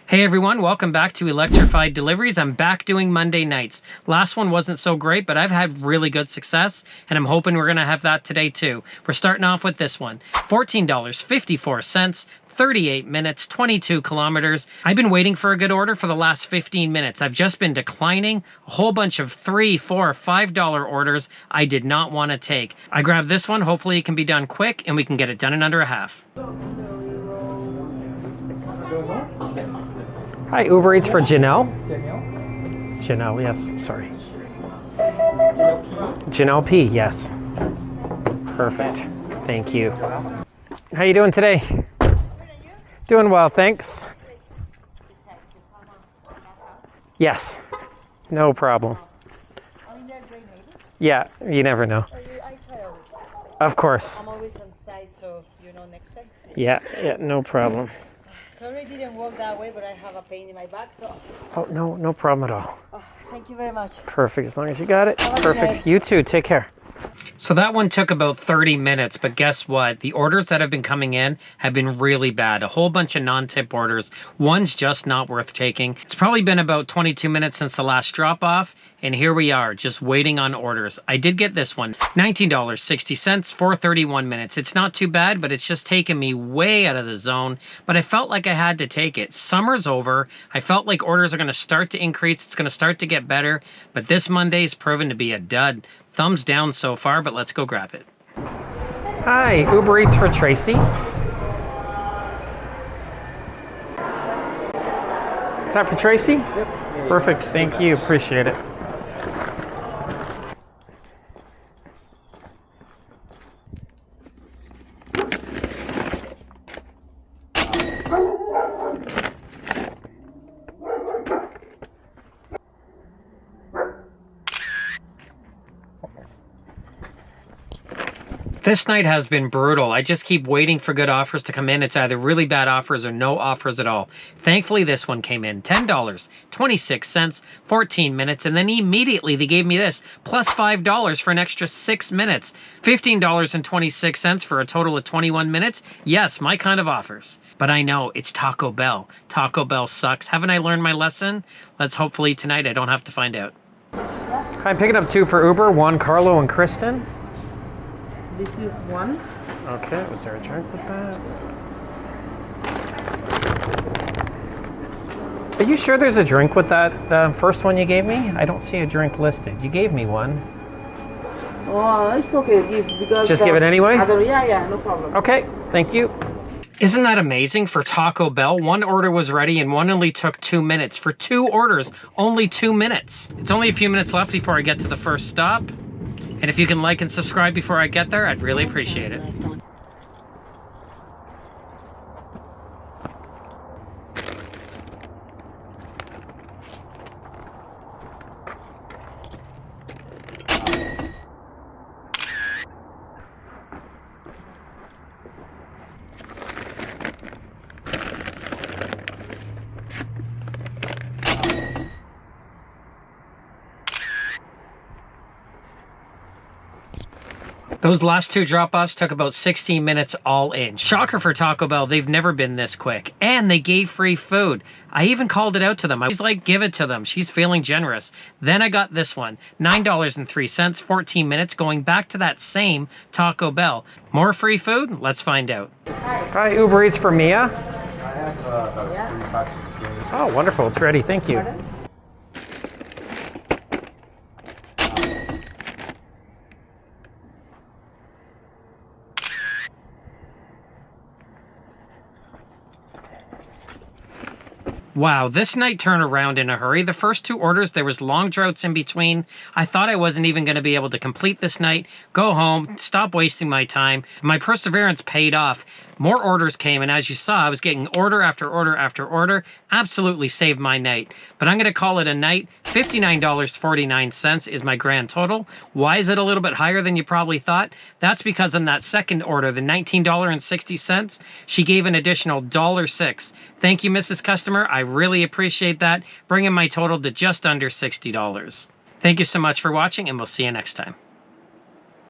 Hey everyone, welcome back to Electrified Deliveries. I'm back doing Monday nights. Last one wasn't so great, but I've had really good success, and I'm hoping we're gonna have that today too. We're starting off with this one. $14.54, 38 minutes, 22 kilometers. I've been waiting for a good order for the last 15 minutes. I've just been declining a whole bunch of $3, $4, $5 orders I did not want to take. I grabbed this one. Hopefully it can be done quick and we can get it done in under a half. Hi, Ubereats for Janelle. Janelle, yes, sorry. Janelle P, yes. Perfect, thank you. How you doing today? Doing well, thanks. Yes, no problem. Yeah, you never know. Of course. I'm always on site, so you know next time. Yeah, no problem. Sorry I didn't walk that way, but I have a pain in my back, so... Oh, no problem at all. Oh, thank you very much. Perfect, as long as you got it. Perfect, you too, take care. So that one took about 30 minutes, but guess what? The orders that have been coming in have been really bad. A whole bunch of non-tip orders. One's just not worth taking. It's probably been about 22 minutes since the last drop-off, and here we are, just waiting on orders. I did get this one, $19.60 for 31 minutes. It's not too bad, but it's just taken me way out of the zone, but I felt like I had to take it. Summer's over. I felt like orders are going to start to increase. It's going to start to get better, but this Monday's proven to be a dud. Thumbs down so far, but let's go grab it. Hi, Ubereats for Tracy. Is that for Tracy? Yep. Perfect, thank you, appreciate it. This night has been brutal. I just keep waiting for good offers to come in. It's either really bad offers or no offers at all. Thankfully, this one came in. $10.26, 14 minutes, and then immediately they gave me this, plus $5 for an extra 6 minutes. $15.26 for a total of 21 minutes. Yes, my kind of offers. But I know, it's Taco Bell. Taco Bell sucks. Haven't I learned my lesson? Let's hopefully tonight I don't have to find out. I'm picking up 2 for Uber, Juan Carlo and Kristen. This is one. Okay, was there a drink with that? Are you sure there's a drink with that first one you gave me? I don't see a drink listed. You gave me one. Oh, it's okay. Because just give it anyway? Yeah, no problem. Okay, thank you. Isn't that amazing for Taco Bell? One order was ready and one only took 2 minutes. For 2 orders, only 2 minutes. It's only a few minutes left before I get to the first stop. And if you can like and subscribe before I get there, I'd really appreciate it. Those last 2 drop-offs took about 16 minutes all in. Shocker for Taco Bell, they've never been this quick. And they gave free food. I even called it out to them. I was like, give it to them. She's feeling generous. Then I got this one, $9.03, 14 minutes, going back to that same Taco Bell. More free food? Let's find out. Hi, Uber Eats for Mia. I have about 3 packs of food. Oh, wonderful. It's ready. Thank you. Pardon? Wow, this night turned around in a hurry. The first 2 orders, there was long droughts in between. I thought I wasn't even going to be able to complete this night, go home, stop wasting my time. My perseverance paid off. More orders came, and as you saw, I was getting order after order after order. Absolutely saved my night. But I'm going to call it a night. $59.49 is my grand total. Why is it a little bit higher than you probably thought? That's because on that second order, the $19.60, she gave an additional $1.06. Thank you, Mrs. Customer. I really appreciate that, bringing my total to just under $60. Thank you so much for watching, and we'll see you next time.